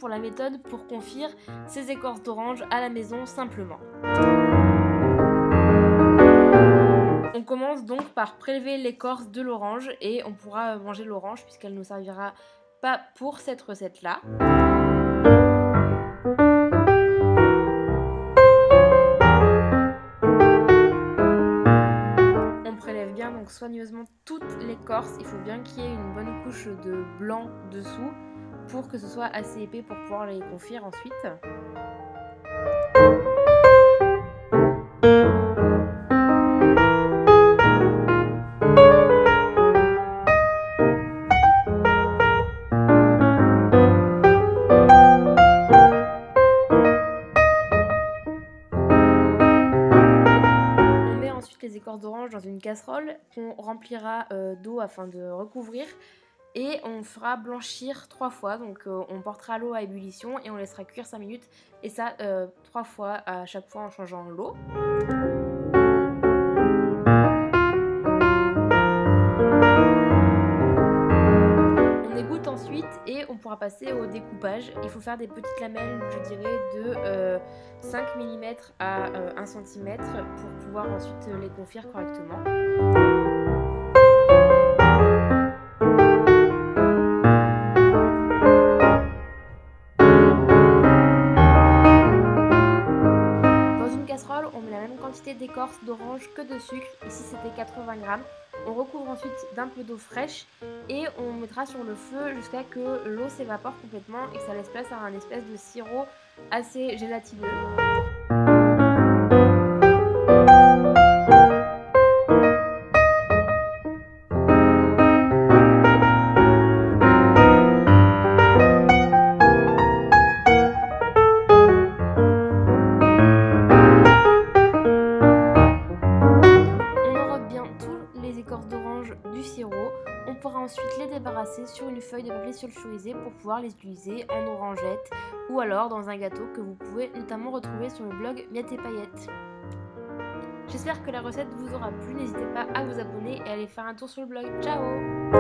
pour la méthode pour confire ces écorces d'orange à la maison simplement. On commence donc par prélever l'écorce de l'orange et on pourra manger l'orange puisqu'elle ne nous servira pas pour cette recette-là. On prélève bien donc soigneusement toute l'écorce. Il faut bien qu'il y ait une bonne couche de blanc dessous pour que ce soit assez épais pour pouvoir les confire ensuite. Les écorces d'orange dans une casserole qu'on remplira d'eau afin de recouvrir et on fera blanchir 3 fois. Donc on portera l'eau à ébullition et on laissera cuire 5 minutes et ça 3 fois à chaque fois en changeant l'eau. On égoutte ensuite et on pourra passer au découpage. Il faut faire des petites lamelles, je dirais, de 5 mm à 1 cm pour pouvoir ensuite les confire correctement. Dans une casserole, on met la même quantité d'écorce d'orange que de sucre. Ici, c'était 80 g. On recouvre ensuite d'un peu d'eau fraîche et on mettra sur le feu jusqu'à que l'eau s'évapore complètement et que ça laisse place à un espèce de sirop assez gélatineux. D'orange du sirop. On pourra ensuite les débarrasser sur une feuille de papier sulfurisé pour pouvoir les utiliser en orangette ou alors dans un gâteau que vous pouvez notamment retrouver sur le blog Miettes et Paillettes. J'espère que la recette vous aura plu, n'hésitez pas à vous abonner et à aller faire un tour sur le blog. Ciao!